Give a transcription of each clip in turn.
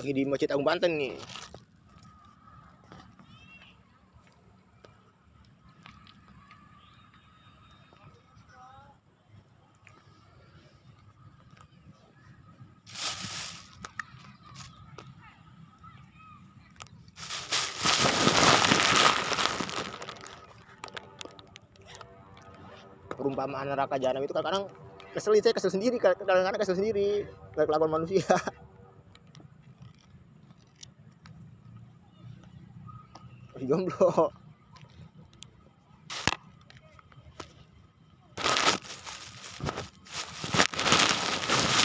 Lagi di Masjid Agung Banten nih. Perumpamaan neraka jahanam itu kadang-kadang saya kesel sendiri, kadang-kadang kesel sendiri ngeliat kelakuan manusia. Masih jomblo.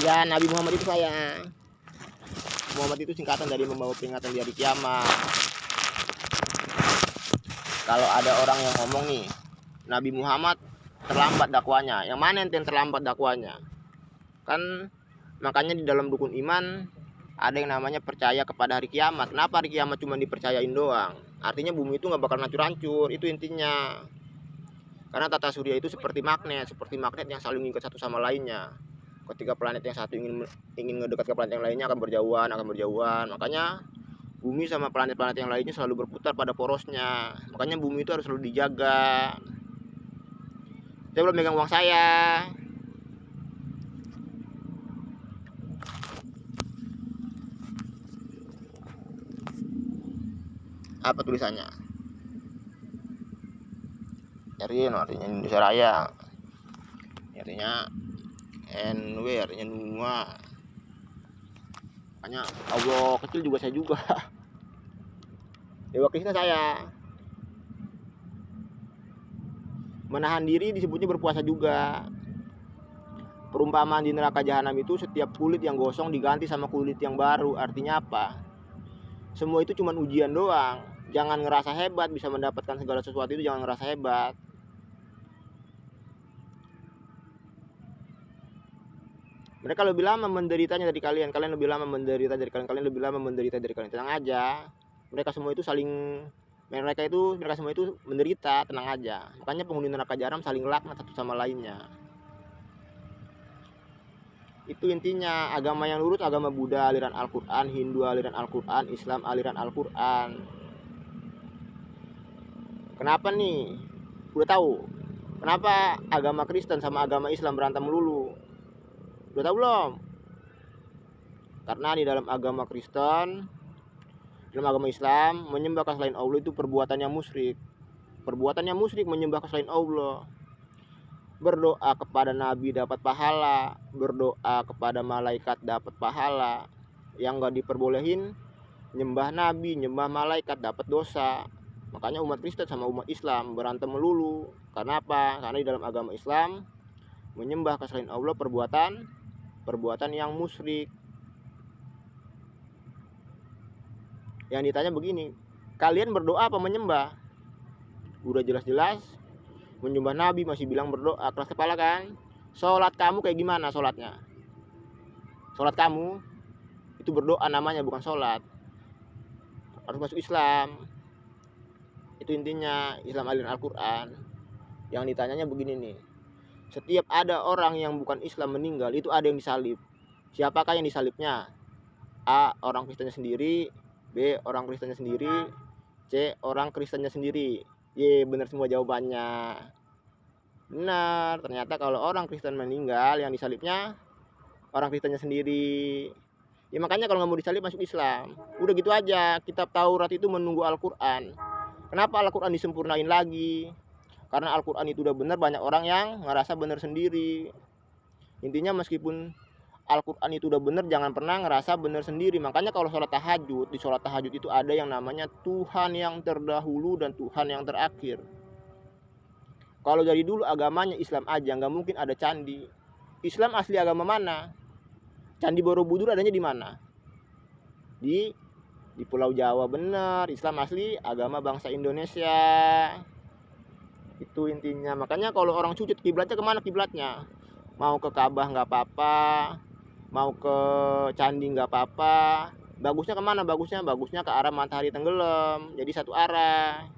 Ya, Nabi Muhammad itu saya. Muhammad itu singkatan dari membawa peringatan di hari kiamat. Kalau ada orang yang ngomong nih, Nabi Muhammad terlambat dakwanya, yang mana yang terlambat dakwanya? Kan makanya di dalam rukun iman ada yang namanya percaya kepada hari kiamat. Kenapa hari kiamat cuma dipercayain doang? Artinya bumi itu nggak bakal hancur-hancur, itu intinya. Karena tata surya itu seperti magnet yang saling mengikat satu sama lainnya. Ketika planet yang satu ingin ngedekat ke planet yang lainnya akan berjauhan. Makanya bumi sama planet-planet yang lainnya selalu berputar pada porosnya. Makanya bumi itu harus selalu dijaga. Saya belum megang uang saya. Apa tulisannya? Artinya Indonesia Raya. Artinya NW, artinya Nua. Makanya Allah kecil juga saya juga. Dewa Krishna saya. Menahan diri disebutnya berpuasa juga. Perumpamaan di neraka jahanam itu setiap kulit yang gosong diganti sama kulit yang baru. Artinya apa? Semua itu cuma ujian doang. Jangan ngerasa hebat bisa mendapatkan segala sesuatu itu, jangan ngerasa hebat. Mereka lebih lama menderitanya dari kalian lebih lama menderita dari kalian lebih lama menderita dari kalian. Tenang aja. Mereka semua itu menderita, tenang aja. Makanya penghuni neraka jahanam saling laknat satu sama lainnya. Itu intinya. Agama yang lurus agama Buddha aliran Al-Quran, Hindu aliran Al-Quran, Islam aliran Al-Quran. Kenapa nih? Udah tahu kenapa agama Kristen sama agama Islam berantem melulu? Udah tahu belum? Karena di dalam agama Kristen, dalam agama Islam, menyembah selain Allah itu perbuatan yang musyrik. Perbuatan yang musyrik menyembah selain Allah. Berdoa kepada nabi dapat pahala, berdoa kepada malaikat dapat pahala. Yang enggak diperbolehin nyembah nabi, nyembah malaikat dapat dosa. Makanya umat Kristen sama umat Islam berantem melulu. Karena apa? Karena di dalam agama Islam menyembah selain Allah perbuatan yang musyrik. Yang ditanya begini, kalian berdoa apa menyembah? Udah jelas-jelas menyembah nabi masih bilang berdoa, keras kepala kan? Sholat kamu kayak gimana sholatnya? Sholat kamu itu berdoa namanya, bukan sholat. Harus masuk Islam. Itu intinya, Islam aliran Al-Quran. Yang ditanyanya begini nih, setiap ada orang yang bukan Islam meninggal itu ada yang disalib. Siapakah yang disalibnya? A. Orang Kristennya sendiri, B. Orang Kristennya sendiri, C. Orang Kristennya sendiri. Y, benar semua jawabannya. Benar, ternyata kalau orang Kristen meninggal yang disalibnya orang Kristennya sendiri. Ya makanya kalau nggak mau disalib masuk Islam. Udah gitu aja. Kitab Taurat itu menunggu Al-Quran. Kenapa Al-Quran disempurnain lagi? Karena Al-Quran itu udah benar, banyak orang yang ngerasa benar sendiri. Intinya meskipun Al-Quran itu udah benar, jangan pernah ngerasa benar sendiri. Makanya kalau sholat tahajud, di sholat tahajud itu ada yang namanya Tuhan yang terdahulu dan Tuhan yang terakhir. Kalau dari dulu agamanya Islam aja, nggak mungkin ada candi. Islam asli agama mana? Candi Borobudur adanya di mana? Di Pulau Jawa, bener. Islam asli agama bangsa Indonesia. Itu intinya. Makanya kalau orang sujud kiblatnya kemana kiblatnya? Mau ke Ka'bah nggak apa-apa, mau ke candi nggak apa-apa. Bagusnya kemana? Bagusnya ke arah matahari tenggelam. Jadi satu arah.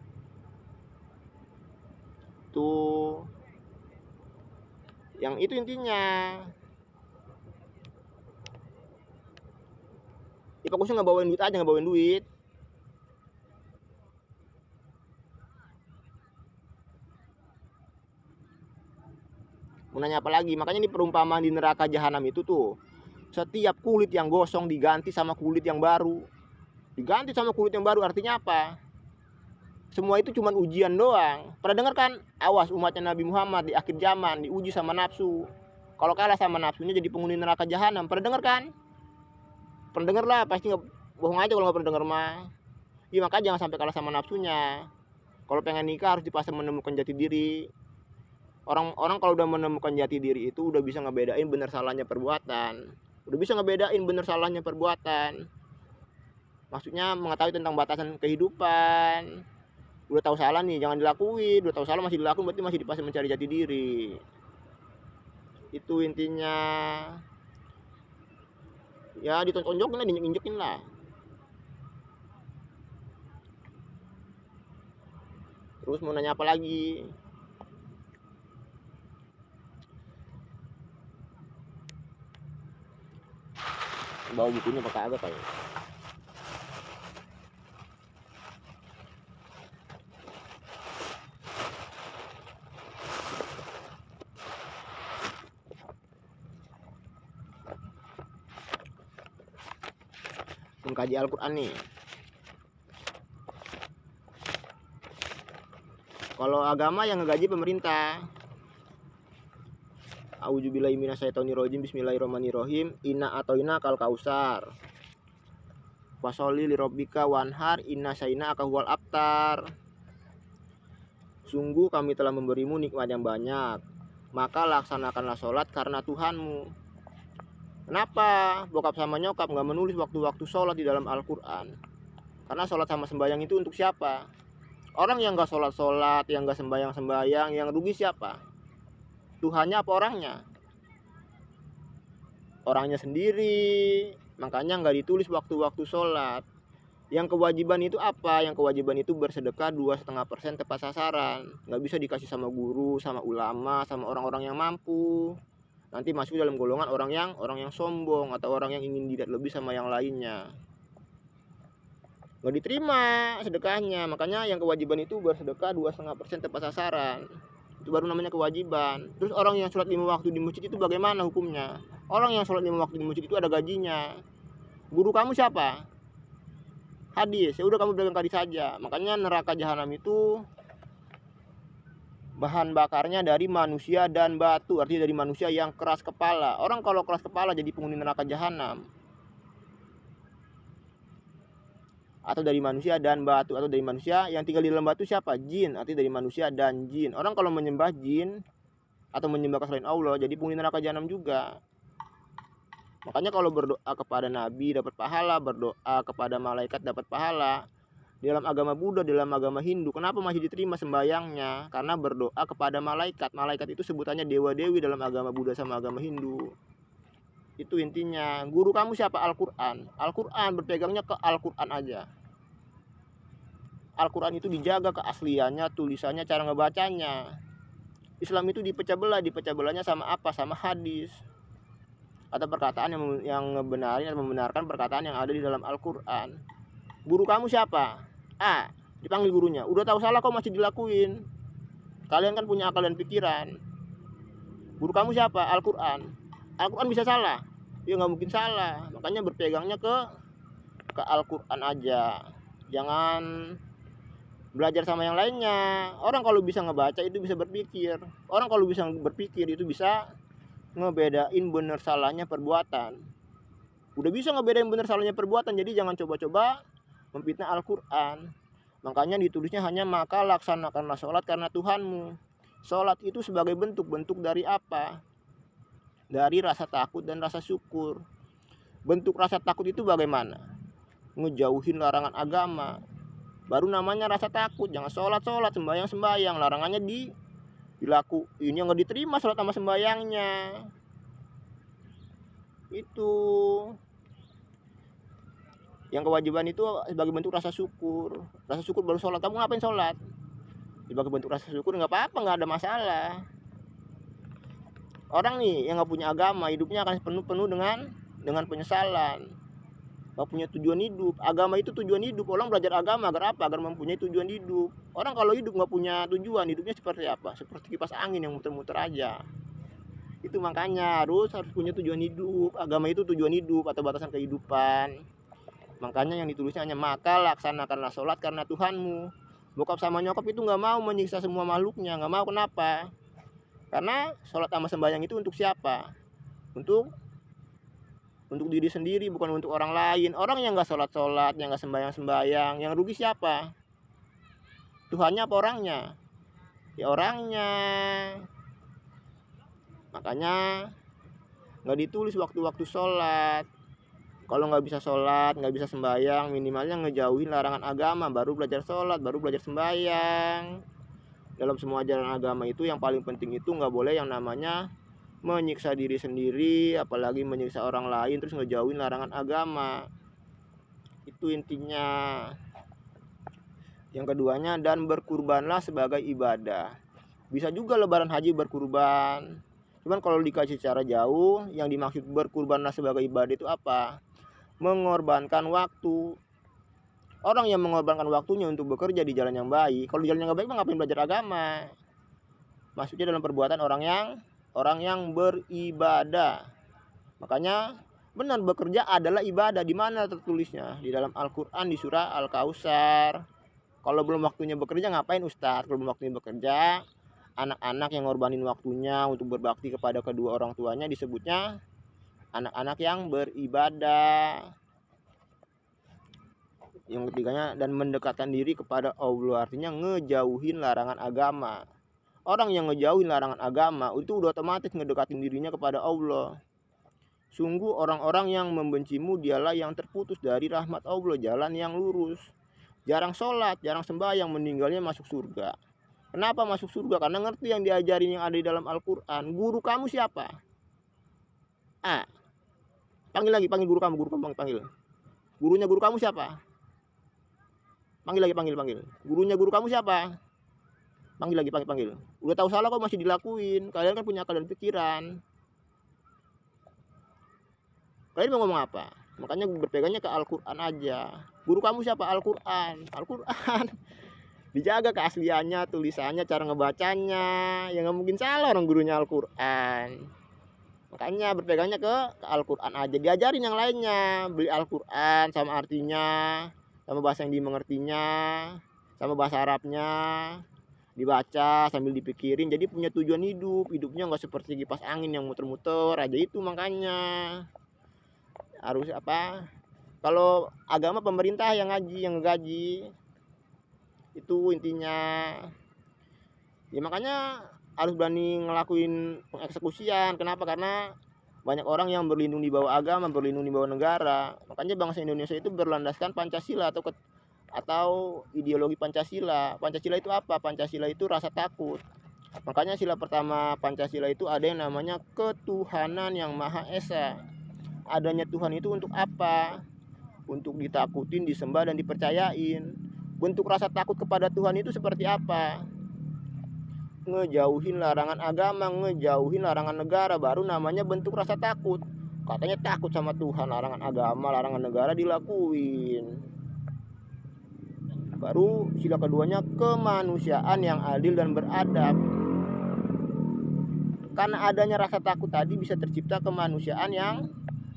Tuh. Yang itu intinya. Ya fokusnya nggak bawain duit aja, nggak bawain duit. Mau nanya apa lagi? Makanya ini perumpamaan di neraka jahanam itu tuh, setiap kulit yang gosong diganti sama kulit yang baru. Diganti sama kulit yang baru artinya apa? Semua itu cuma ujian doang. Pernah dengar kan? Awas umatnya Nabi Muhammad di akhir zaman diuji sama nafsu. Kalau kalah sama nafsunya jadi penghuni neraka jahanam. Pernah dengar kan? Pernah dengar lah, pasti nggak bohong aja kalau nggak pernah dengar mah. Iya makanya jangan sampai kalah sama nafsunya. Kalau pengen nikah harus dipaksa menemukan jati diri. Orang-orang kalau udah menemukan jati diri itu udah bisa ngebedain benar salahnya perbuatan. Udah bisa ngebedain benar salahnya perbuatan. Maksudnya mengetahui tentang batasan kehidupan. Udah tahu salah nih jangan dilakuin, udah tahu salah masih dilakuin berarti masih dipaksa mencari jati diri. Itu intinya. Ya ditonjokin lah, diinjek-injekin lah. Terus mau nanya apa lagi? Bawa bukunya pakai agak kayak. Mengkaji Al-Quran nih. Kalau agama yang ngegaji pemerintah. A'udzubillahi minasyaitonirrajim. Bismillahirrahmanirrahim. Inna atoina kal kausar. Fasoli lirabbika wanhar inna sayna akahual abtar. Sungguh kami telah memberimu nikmat yang banyak, maka laksanakanlah sholat karena Tuhanmu. Kenapa bokap sama nyokap nggak menulis waktu-waktu sholat di dalam Al-Quran? Karena sholat sama sembahyang itu untuk siapa? Orang yang nggak sholat-sholat, yang nggak sembahyang-sembahyang, yang rugi siapa? Tuhannya apa orangnya? Orangnya sendiri. Makanya nggak ditulis waktu-waktu sholat. Yang kewajiban itu apa? Yang kewajiban itu bersedekah 2,5% tepat sasaran. Nggak bisa dikasih sama guru, sama ulama, sama orang-orang yang mampu. Nanti masuk dalam golongan orang yang sombong atau orang yang ingin dilihat lebih sama yang lainnya. Nggak diterima sedekahnya. Makanya yang kewajiban itu bersedekah 2,5% tepat sasaran. Itu baru namanya kewajiban. Terus orang yang sholat 5 waktu di masjid itu bagaimana hukumnya? Orang yang sholat 5 waktu di masjid itu ada gajinya. Guru kamu siapa? Hadis. Ya udah kamu pegang hadis saja. Makanya neraka jahanam itu bahan bakarnya dari manusia dan batu. Artinya dari manusia yang keras kepala. Orang kalau keras kepala jadi penghuni neraka jahanam. Atau dari manusia dan batu. Atau dari manusia yang tinggal di dalam batu siapa? Jin. Artinya dari manusia dan jin. Orang kalau menyembah jin atau menyembah selain Allah jadi penghuni neraka jahanam juga. Makanya kalau berdoa kepada Nabi dapat pahala, berdoa kepada malaikat dapat pahala. Di dalam agama Buddha, di dalam agama Hindu, kenapa masih diterima sembayangnya? Karena berdoa kepada malaikat. Malaikat itu sebutannya dewa-dewi dalam agama Buddha sama agama Hindu. Itu intinya. Guru kamu siapa? Al-Quran. Al-Quran, berpegangnya ke Al-Quran aja. Al-Quran itu dijaga keasliannya, tulisannya, cara ngebacanya. Islam itu dipecah belah. Dipecah belahnya sama apa? Sama hadis. Atau perkataan yang ngebenarin atau membenarkan perkataan yang ada di dalam Al-Quran. Guru kamu siapa? A. Dipanggil gurunya. Udah tahu salah kok masih dilakuin. Kalian kan punya akal dan pikiran. Guru kamu siapa? Al-Quran. Al-Quran bisa salah? Ya nggak mungkin salah. Makanya berpegangnya ke Al-Quran aja. Jangan belajar sama yang lainnya. Orang kalau bisa ngebaca itu bisa berpikir. Orang kalau bisa berpikir itu bisa ngebedain bener salahnya perbuatan. Udah bisa ngebedain bener salahnya perbuatan. Jadi jangan coba-coba memfitnah Al-Quran. Makanya ditulisnya hanya maka laksanakanlah sholat karena Tuhanmu. Sholat itu sebagai bentuk dari apa? Dari rasa takut dan rasa syukur. Bentuk rasa takut itu bagaimana? Ngejauhin larangan agama. Baru namanya rasa takut. Jangan sholat, sembahyang. Larangannya dilakuin. Yang nggak diterima sholat sama sembahyangnya. Itu. Yang kewajiban itu sebagai bentuk rasa syukur. Rasa syukur baru sholat. Kamu ngapain sholat? Sebagai bentuk rasa syukur nggak apa-apa, nggak ada masalah. Orang nih yang nggak punya agama hidupnya akan penuh dengan penyesalan. nggak punya tujuan hidup. Agama itu tujuan hidup. Orang belajar agama agar apa? Agar mempunyai tujuan hidup. Orang kalau hidup nggak punya tujuan, hidupnya seperti apa? Seperti kipas angin yang muter-muter aja. Itu makanya harus punya tujuan hidup. Agama itu tujuan hidup atau batasan kehidupan. Makanya yang ditulisnya hanya maka laksanakanlah sholat karena Tuhanmu. Bokap sama nyokap itu nggak mau menyiksa semua makhluknya, nggak mau. Kenapa? Karena sholat sama sembahyang itu untuk siapa? Untuk diri sendiri, bukan untuk orang lain. Orang yang nggak sholat, yang nggak sembahyang, yang rugi siapa? Tuhannya apa orangnya? Ya orangnya. Makanya nggak ditulis waktu-waktu sholat. Kalau nggak bisa sholat, nggak bisa sembahyang, minimalnya ngejauhin larangan agama, baru belajar sholat, baru belajar sembahyang. Dalam semua ajaran agama itu yang paling penting itu nggak boleh yang namanya menyiksa diri sendiri, apalagi menyiksa orang lain, terus ngejauhin larangan agama. Itu intinya. Yang keduanya, dan berkurbanlah sebagai ibadah. Bisa juga lebaran haji berkurban. Cuman kalau dikasih secara jauh, yang dimaksud berkurbanlah sebagai ibadah itu apa? Mengorbankan waktu. Orang yang mengorbankan waktunya untuk bekerja di jalan yang baik, kalau di jalan yang baik ngapain belajar agama? Maksudnya dalam perbuatan orang yang beribadah. Makanya benar, bekerja adalah ibadah. Di mana tertulisnya? Di dalam Al-Qur'an di surah Al-Kausar. Kalau belum waktunya bekerja ngapain Ustadz? Kalau belum waktunya bekerja, anak-anak yang ngorbanin waktunya untuk berbakti kepada kedua orang tuanya disebutnya anak-anak yang beribadah. Yang ketiganya, dan mendekatkan diri kepada Allah, artinya ngejauhin larangan agama. Orang yang ngejauhin larangan agama itu udah otomatis ngedekatin dirinya kepada Allah. Sungguh orang-orang yang membencimu dialah yang terputus dari rahmat Allah, jalan yang lurus. Jarang sholat, jarang sembahyang, meninggalnya masuk surga. Kenapa masuk surga? Karena ngerti yang diajarin yang ada di dalam Al-Quran. Guru kamu siapa? Panggil lagi, panggil guru kamu panggil. Gurunya guru kamu siapa? Panggil lagi, panggil. Gurunya guru kamu siapa? Panggil lagi, panggil. Udah tahu salah kok masih dilakuin. Kalian kan punya akal dan pikiran. Kalian mau ngomong apa? Makanya berpegangnya ke Al-Quran aja. Guru kamu siapa? Al-Quran. Dijaga keasliannya, tulisannya, cara ngebacanya. Ya nggak mungkin salah orang gurunya Al-Quran. Makanya berpegangnya ke Al-Quran aja. Diajarin yang lainnya. Beli Al-Quran sama artinya, sama bahasa yang dimengertinya, sama bahasa Arabnya. Dibaca sambil dipikirin. Jadi punya tujuan hidup. Hidupnya nggak seperti kipas angin yang muter-muter aja. Itu makanya harus apa? Kalau agama pemerintah yang ngaji, yang ngegaji. Itu intinya. Ya makanya harus berani ngelakuin pengeksekusian. Kenapa? Karena banyak orang yang berlindung di bawah agama, berlindung di bawah negara. Makanya bangsa Indonesia itu berlandaskan Pancasila atau ideologi Pancasila. Pancasila itu apa? Pancasila itu rasa takut. Makanya sila pertama Pancasila itu ada yang namanya ketuhanan yang Maha Esa. Adanya Tuhan itu untuk apa? Untuk ditakutin, disembah, dan dipercayain. Bentuk rasa takut kepada Tuhan itu seperti apa? Ngejauhin larangan agama, ngejauhin larangan negara, baru namanya bentuk rasa takut. Katanya takut sama Tuhan, larangan agama, larangan negara dilakuin. Baru sila keduanya kemanusiaan yang adil dan beradab. Karena adanya rasa takut tadi bisa tercipta kemanusiaan yang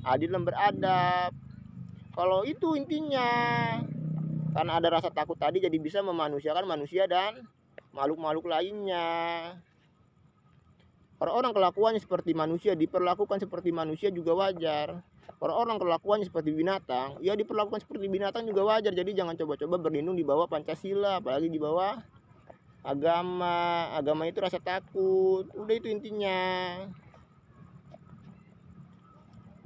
adil dan beradab. Kalau itu intinya. Karena ada rasa takut tadi jadi bisa memanusiakan manusia dan makhluk-makhluk lainnya. Orang-orang kelakuannya seperti manusia, diperlakukan seperti manusia juga wajar. Orang-orang kelakuannya seperti binatang, ya diperlakukan seperti binatang juga wajar. Jadi jangan coba-coba berlindung di bawah Pancasila, apalagi di bawah agama. Agama itu rasa takut. Udah itu intinya.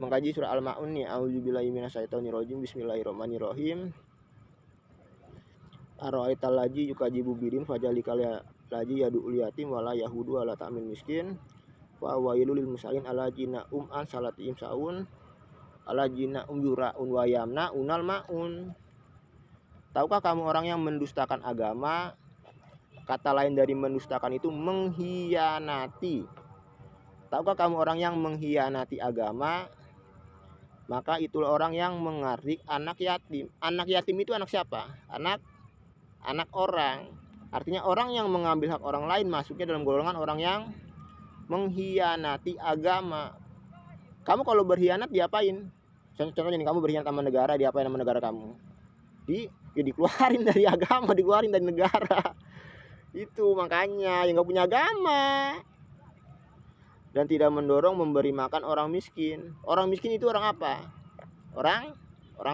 Mengkaji surah Al-Ma'un nih. A'udzubillahi minasyaitonirrajim. Bismillahirrahmanirrahim. Ara'aital ladzi yukadzibu biddin fajalikal ladzi yad'ul yatim wala yahudu ala ta'min miskin wa wailul lil musallin alladzina an salatihim saun alladzina yura'un wa yamna'unal ma'un. Tahukah kamu orang yang mendustakan agama? Kata lain dari mendustakan itu mengkhianati. Tahukah kamu orang yang mengkhianati agama? maka itulah orang yang mengarik anak yatim. Anak yatim itu anak siapa? Anak orang. Artinya orang yang mengambil hak orang lain masuknya dalam golongan orang yang mengkhianati agama. Kamu kalau berkhianat diapain? Contohnya nih, kamu berkhianat sama negara, diapain sama negara kamu? Dikeluarin dari agama, dikeluarin dari negara. Itu makanya yang nggak punya agama. Dan tidak mendorong memberi makan orang miskin. Orang miskin itu orang apa? Orang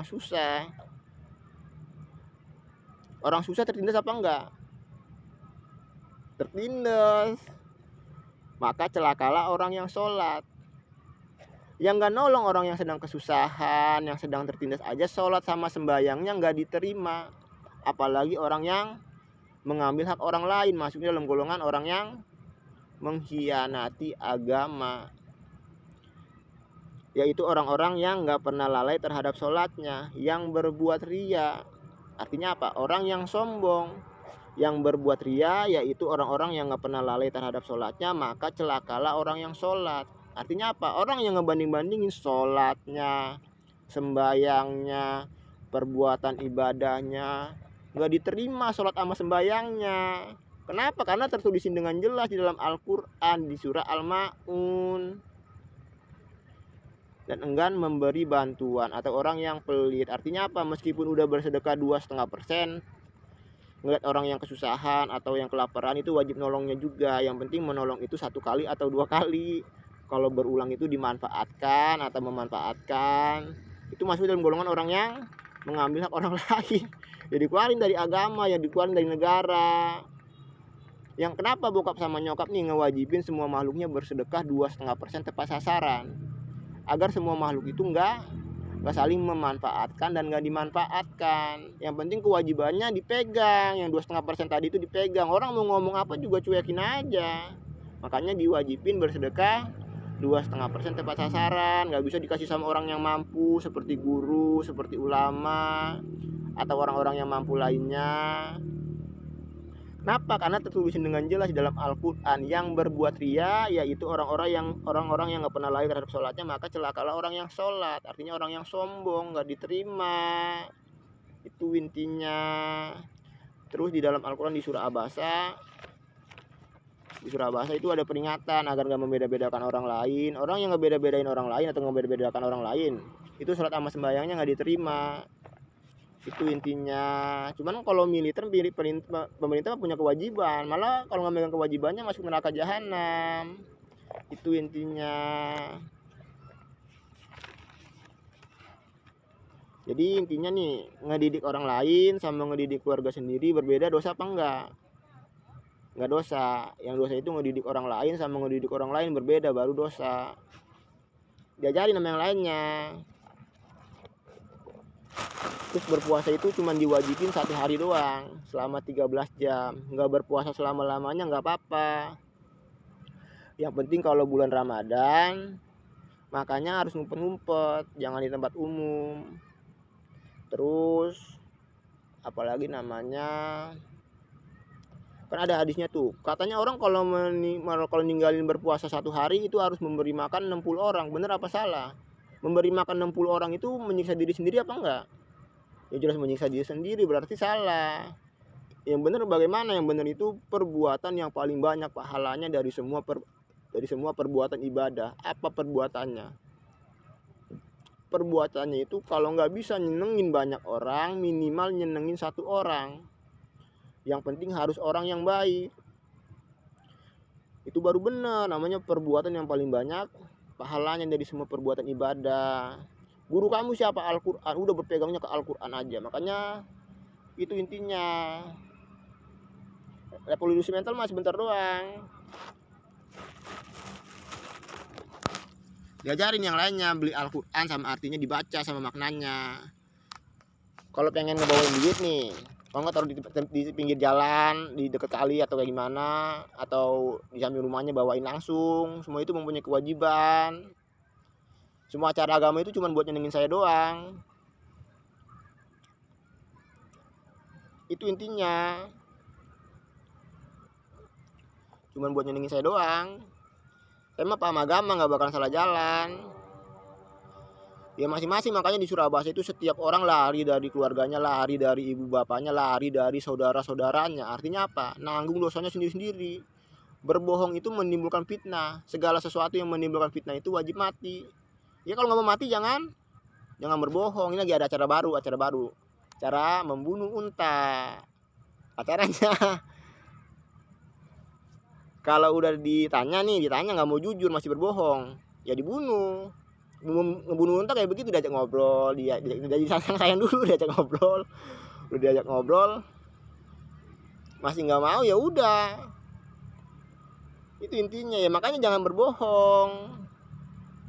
susah. Orang susah tertindas apa enggak? Tertindas. Maka celakalah orang yang sholat. Yang nggak nolong orang yang sedang kesusahan, yang sedang tertindas aja, sholat sama sembayangnya nggak diterima. Apalagi orang yang mengambil hak orang lain, masuknya dalam golongan orang yang mengkhianati agama, yaitu orang-orang yang nggak pernah lalai terhadap sholatnya, yang berbuat ria. Artinya apa? Orang yang sombong, yang berbuat ria, yaitu orang-orang yang nggak pernah lalai terhadap sholatnya, maka celakalah orang yang sholat. Artinya apa? Orang yang ngebanding-bandingin sholatnya, sembayangnya, perbuatan ibadahnya, nggak diterima sholat sama sembayangnya. Kenapa? Karena tertulisin dengan jelas di dalam Al-Quran, di surah Al-Ma'un. Dan enggan memberi bantuan, atau orang yang pelit. Artinya apa? Meskipun udah bersedekah 2,5%, ngeliat orang yang kesusahan atau yang kelaparan, itu wajib nolongnya juga. Yang penting menolong itu 1 kali atau 2 kali. Kalau berulang itu dimanfaatkan atau memanfaatkan, itu masuk dalam golongan orang yang mengambil hak orang lain. Ya dikeluarin dari agama, ya dikeluarin dari negara. Yang kenapa bokap sama nyokap nih ngewajibin semua makhluknya bersedekah 2,5% tepat sasaran, agar semua makhluk itu nggak saling memanfaatkan dan nggak dimanfaatkan. Yang penting kewajibannya dipegang, yang 2,5% tadi itu dipegang. Orang mau ngomong apa juga cuekin aja. Makanya diwajibin bersedekah 2,5% tepat sasaran. Nggak bisa dikasih sama orang yang mampu seperti guru, seperti ulama, atau orang-orang yang mampu lainnya. Kenapa? Karena tertulis dengan jelas di dalam Al-Quran, yang berbuat ria, yaitu orang-orang yang nggak pernah lalai terhadap sholatnya, maka celakalah orang yang sholat. Artinya orang yang sombong, nggak diterima. Itu intinya. Terus di dalam Al-Quran di surah Abasa, itu ada peringatan agar nggak membeda-bedakan orang lain. Orang yang ngebeda-bedain orang lain atau ngebeda-bedakan orang lain, itu sholat sama sembahyangnya nggak diterima. Itu intinya. Cuman kalau militer, pemerintah punya kewajiban, malah kalau nggak megang kewajibannya masuk neraka jahanam. Itu intinya. Jadi intinya nih, ngedidik orang lain sama ngedidik keluarga sendiri berbeda, dosa apa enggak? Enggak dosa. Yang dosa itu ngedidik orang lain sama ngedidik orang lain berbeda, baru dosa. Diajarin sama yang lainnya. Terus berpuasa itu cuma diwajibin 1 hari doang, selama 13 jam. Nggak berpuasa selama-lamanya nggak apa-apa. Yang penting kalau bulan Ramadan, makanya harus ngumpet-ngumpet, jangan di tempat umum. Terus apalagi namanya, kan ada hadisnya tuh, katanya orang kalau ninggalin berpuasa 1 hari itu harus memberi makan 60 orang. Bener apa salah? Memberi makan 60 orang itu menyiksa diri sendiri apa enggak? Ya jelas menyiksa diri sendiri, berarti salah. Yang benar bagaimana? Yang benar itu perbuatan yang paling banyak pahalanya dari semua perbuatan ibadah. Apa perbuatannya? Perbuatannya itu kalau nggak bisa nyenengin banyak orang, minimal nyenengin 1 orang. Yang penting harus orang yang baik. Itu baru benar, namanya perbuatan yang paling banyak pahalanya dari semua perbuatan ibadah. Guru kamu siapa? Al-Quran. Udah berpegangnya ke Al-Quran aja. Makanya itu intinya. Revolusi mental masih bentar doang. Diajarin yang lainnya, beli Al-Quran sama artinya dibaca sama maknanya. Kalau pengen ngebawain duit nih, kalau nggak taruh di pinggir jalan, di dekat kali atau kayak gimana, atau di samping rumahnya bawain langsung. Semua itu mempunyai kewajiban. Semua acara agama itu cuma buat nyenengin saya doang. Itu intinya. Cuma buat nyenengin saya doang. Saya mah paham agama, nggak bakalan salah jalan. Ya masing-masing, makanya di Surabaya itu setiap orang lari dari keluarganya, lari dari ibu bapaknya, lari dari saudara-saudaranya. Artinya apa? Nanggung dosanya sendiri-sendiri. Berbohong itu menimbulkan fitnah. Segala sesuatu yang menimbulkan fitnah itu wajib mati. Ya kalau nggak mau mati jangan berbohong. Ini lagi ada acara baru. Cara membunuh unta. Acaranya kalau udah ditanya nggak mau jujur, masih berbohong, ya dibunuh. Ngebunuh unta kayak begitu, diajak ngobrol, dia jadi sayang dulu, diajak ngobrol, udah diajak ngobrol masih nggak mau, ya udah. Itu intinya ya, makanya jangan berbohong.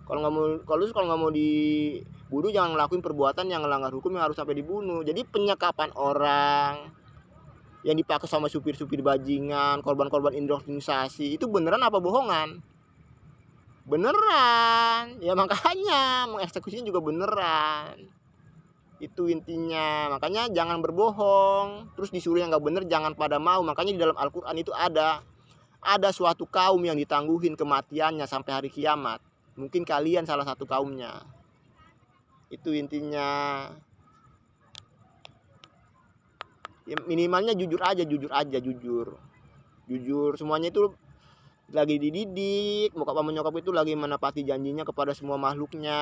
Kalau nggak mau dibunuh, jangan ngelakuin perbuatan yang melanggar hukum yang harus sampai dibunuh. Jadi penyekapan orang yang dipakai sama supir-supir bajingan, korban-korban indoktrinisasi, itu beneran apa bohongan? Beneran. Ya makanya mengeksekusinya juga beneran. Itu intinya. Makanya jangan berbohong. Terus disuruh yang nggak bener jangan pada mau. Makanya di dalam Al-Quran itu ada suatu kaum yang ditangguhin kematiannya sampai hari kiamat. Mungkin kalian salah satu kaumnya. Itu intinya. Ya, minimalnya jujur aja. Jujur semuanya itu lagi dididik. Bokap sama nyokap itu lagi menepati janjinya kepada semua makhluknya.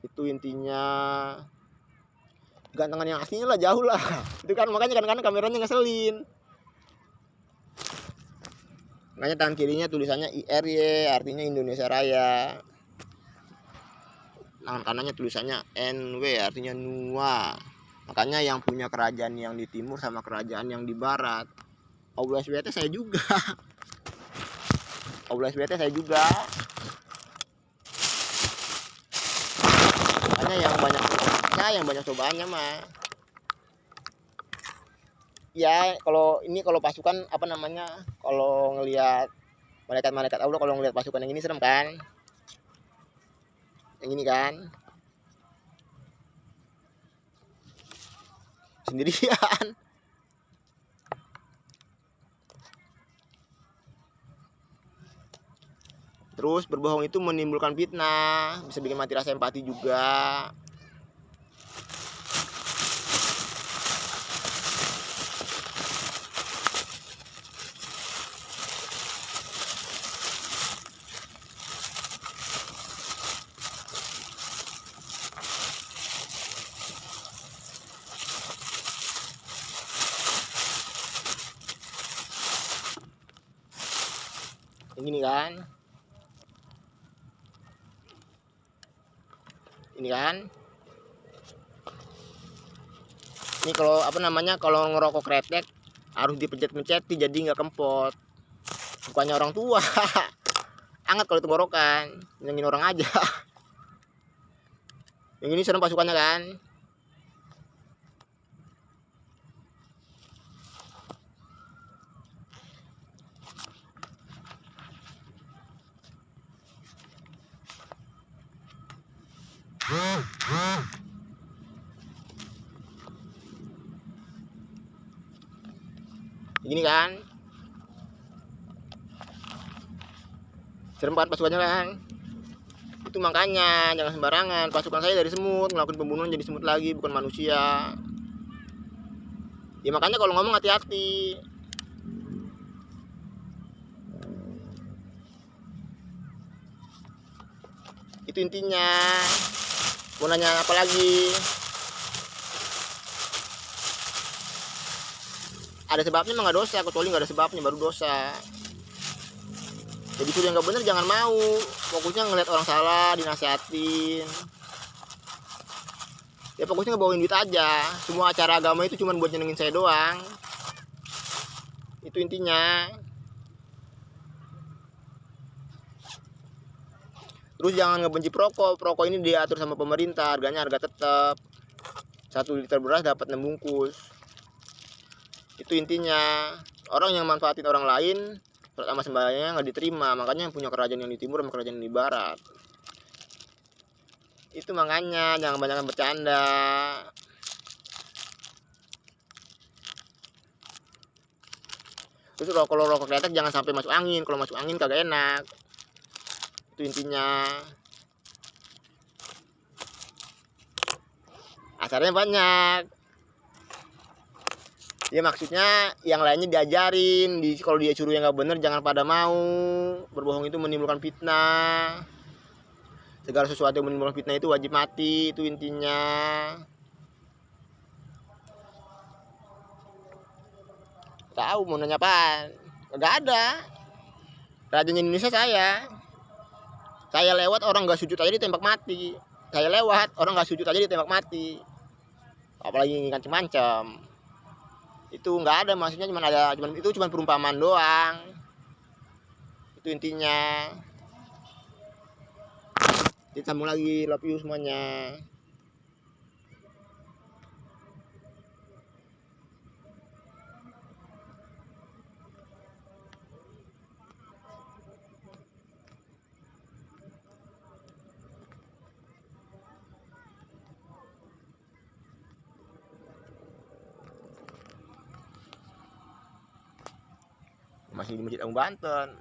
Itu intinya. Gantengan yang aslinya lah jauh lah. Itu kan makanya kadang-kadang kameranya ngeselin. Makanya tangan kirinya tulisannya IRY, artinya Indonesia Raya. Tangan kanannya tulisannya NW, artinya Nua. Makanya yang punya kerajaan yang di timur sama kerajaan yang di barat, Allah SWT saya juga. Allah SWT saya juga. Makanya yang banyak cobaannya mah. Ya kalau pasukan apa namanya, kalau ngelihat malaikat Allah, kalau ngelihat pasukan yang ini serem kan, yang ini kan sendirian. Terus berbohong itu menimbulkan fitnah, bisa bikin mati rasa empati juga. Ini kan. Ini kalau apa namanya, kalau ngerokok kretek harus dipencet-pencet jadi nggak kempot. Bukannya orang tua. Anget kalau tenggorokan, nyenengin orang aja. Yang ini serem pasukannya kan. Gini kan. Serem kan pasukannya kan. Itu makanya jangan sembarangan. Pasukan saya dari semut, ngelakuin pembunuhan jadi semut lagi, bukan manusia. Ya makanya kalau ngomong hati-hati. Itu intinya. Mau nanya apa lagi? Ada sebabnya mah nggak dosa, kecuali nggak ada sebabnya baru dosa. Jadi sudah nggak bener jangan mau. Fokusnya ngeliat orang salah dinasihatin. Ya fokusnya ngebawain duit aja. Semua acara agama itu cuma buat nyenengin saya doang. Itu intinya. Terus jangan ngebenci perokok. Perokok ini diatur sama pemerintah, harganya harga tetap. 1 liter beras dapat 6 bungkus. Itu intinya. Orang yang manfaatin orang lain, sholat sama sembahyangnya nggak diterima. Makanya yang punya kerajaan yang di timur sama kerajaan yang di barat. Itu makanya jangan banyak bercanda. Terus kalau rokok kretek jangan sampai masuk angin. Kalau masuk angin kagak enak. Itu intinya. Caranya banyak. Ya maksudnya yang lainnya diajarin, kalau dia suruh yang nggak bener jangan pada mau. Berbohong itu menimbulkan fitnah. Segala sesuatu yang menimbulkan fitnah itu wajib mati, itu intinya. Tahu mau nanya apaan? Nggak ada. Rajanya Indonesia saya lewat orang nggak sujud aja ditembak mati. Saya lewat orang nggak sujud aja ditembak mati. Apalagi ngancem-ngancem. Itu nggak ada, maksudnya cuma perumpamaan doang. Itu intinya. Ditambung lagi, love you semuanya. Masih di Masjid Agung Banten.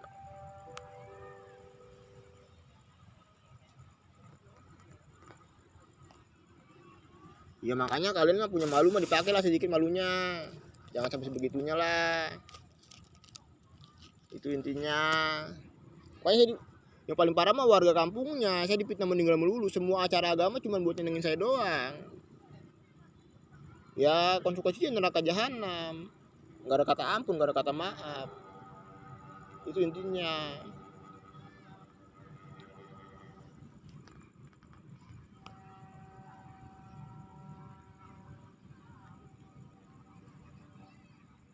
Ya makanya kalian mah punya malu mah dipakai lah sedikit malunya. Jangan sampai sebegitunya lah. Itu intinya. Pokoknya yang paling parah mah warga kampungnya. Saya dipitnah meninggal melulu. Semua acara agama cuma buat nyenengin saya doang. Ya konsekuensinya neraka jahanam. Gak ada kata ampun, gak ada kata maaf. Itu intinya.